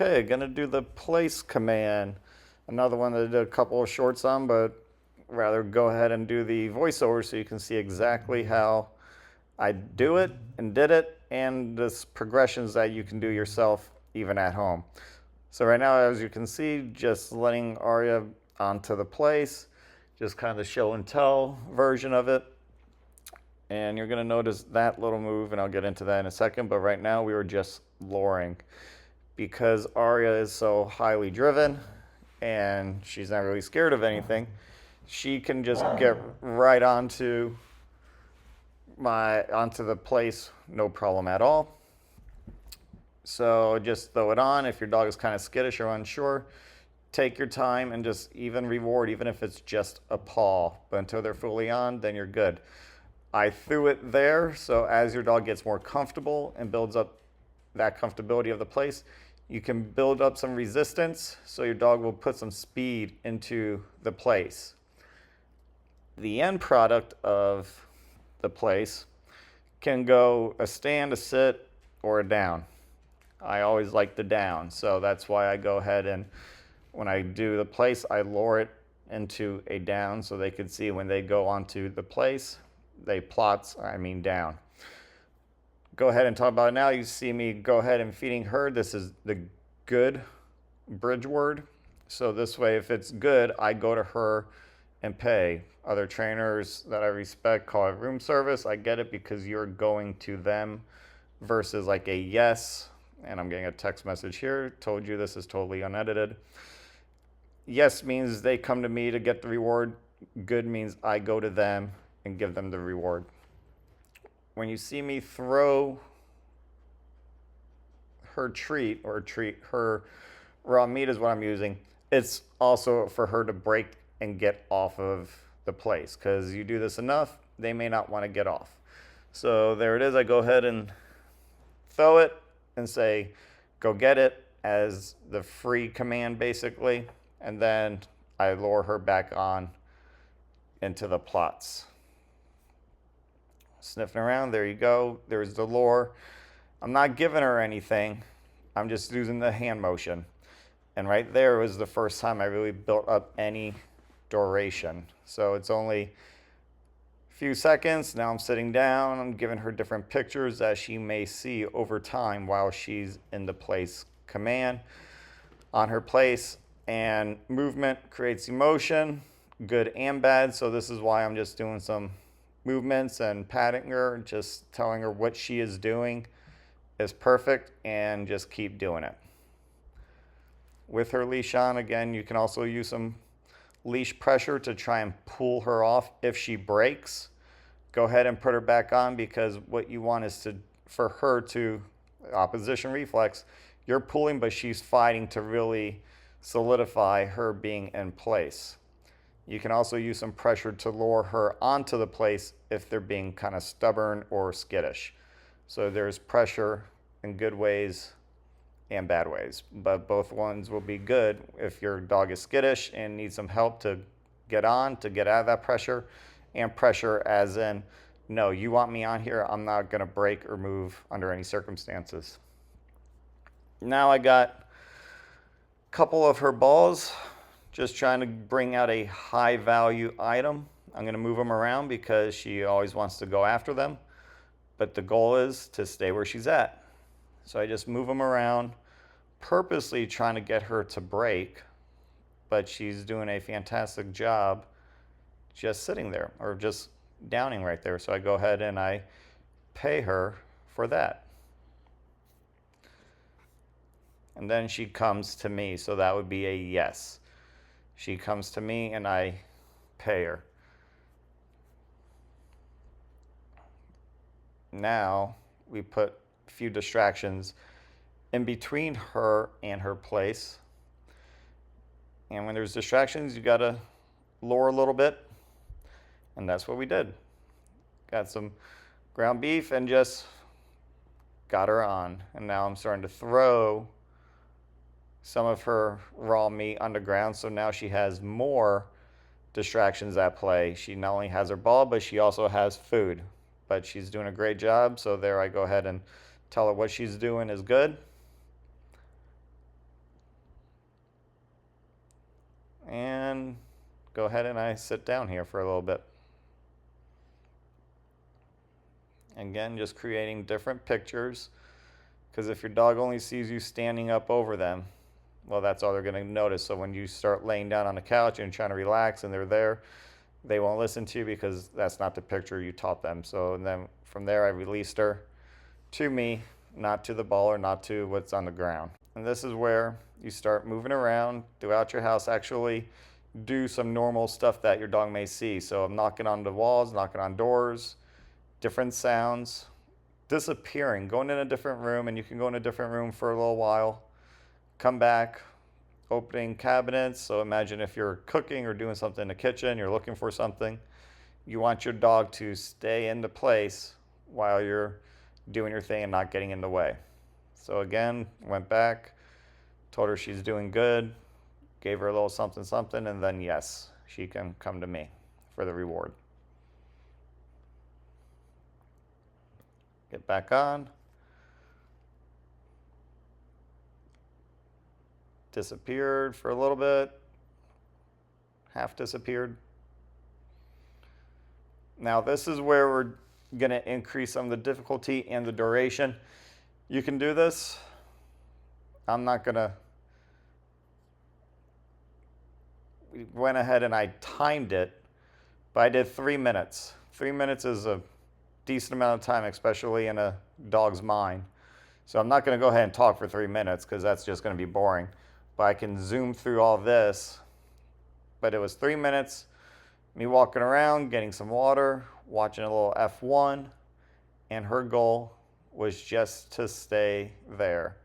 Okay, gonna do the place command. Another one that I did a couple of shorts on, but rather go ahead and do the voiceover so you can see exactly how I do it and did it, and the progressions that you can do yourself even at home. So right now, as you can see, just letting Arya onto the place, just kind of the show and tell version of it. And you're gonna notice that little move, and I'll get into that in a second, but right now we were just luring. Because Arya is so highly driven and she's not really scared of anything, she can just get right onto the place, no problem at all. So just throw it on. If your dog is kind of skittish or unsure, take your time and just even reward, even if it's just a paw. But until they're fully on, then you're good. I threw it there, so as your dog gets more comfortable and builds up that comfortability of the place, you can build up some resistance so your dog will put some speed into the place. The end product of the place can go a stand, a sit, or a down. I always like the down, so that's why I go ahead and when I do the place, I lower it into a down so they can see when they go onto the place, they plots, down. Go ahead and talk about it now. You see me go ahead and feeding her. This is the good bridge word. So this way, if it's good, I go to her and pay. Other trainers that I respect call it room service. I get it because you're going to them versus like a yes. And I'm getting a text message here. Told you this is totally unedited. Yes means they come to me to get the reward. Good means I go to them and give them the reward. When you see me throw her treat or treat her raw meat is what I'm using, it's also for her to break and get off of the place, because you do this enough, they may not want to get off. So there it is. I go ahead and throw it and say, go get it as the free command basically. And then I lure her back on into the plots. Sniffing around, there you go. There's the lure. I'm not giving her anything. I'm just using the hand motion. And right there was the first time I really built up any duration. So it's only a few seconds. Now I'm sitting down. I'm giving her different pictures that she may see over time while she's in the place command on her place. And movement creates emotion, good and bad. So this is why I'm just doing some movements and patting her, just telling her what she is doing is perfect, and just keep doing it. With her leash on, again, you can also use some leash pressure to try and pull her off. If she breaks, go ahead and put her back on, because what you want is for her to, opposition reflex, you're pulling, but she's fighting to really solidify her being in place. You can also use some pressure to lure her onto the place if they're being kind of stubborn or skittish. So there's pressure in good ways and bad ways, but both ones will be good if your dog is skittish and needs some help to get out of that pressure, and pressure as in, no, you want me on here, I'm not gonna break or move under any circumstances. Now I got a couple of her balls, just trying to bring out a high value item. I'm gonna move them around because she always wants to go after them, but the goal is to stay where she's at. So I just move them around, purposely trying to get her to break, but she's doing a fantastic job just sitting there or just downing right there. So I go ahead and I pay her for that. And then she comes to me, so that would be a yes. She comes to me and I pay her. Now we put a few distractions in between her and her place. And when there's distractions, you gotta lure a little bit. And that's what we did. Got some ground beef and just got her on. And now I'm starting to throw some of her raw meat on the ground. So now she has more distractions at play. She not only has her ball, but she also has food. But she's doing a great job. So there I go ahead and tell her what she's doing is good. And go ahead and I sit down here for a little bit. Again, just creating different pictures, because if your dog only sees you standing up over them, well, that's all they're going to notice. So when you start laying down on the couch and trying to relax and they're there, they won't listen to you because that's not the picture you taught them. So then from there, I released her to me, not to the ball or not to what's on the ground. And this is where you start moving around throughout your house, actually do some normal stuff that your dog may see. So I'm knocking on the walls, knocking on doors, different sounds, disappearing, going in a different room, and you can go in a different room for a little while, come back, opening cabinets. So imagine if you're cooking or doing something in the kitchen, you're looking for something, you want your dog to stay in the place while you're doing your thing and not getting in the way. So again, went back, told her she's doing good, gave her a little something something, and then yes, she can come to me for the reward. Get back on. Disappeared for a little bit. Half disappeared. Now this is where we're going to increase some of the difficulty and the duration. You can do this. I'm not going to. We went ahead and I timed it, but I did 3 minutes. 3 minutes is a decent amount of time, especially in a dog's mind. So I'm not going to go ahead and talk for 3 minutes because that's just going to be boring. But I can zoom through all this. But it was 3 minutes, me walking around, getting some water, watching a little F1, and her goal was just to stay there.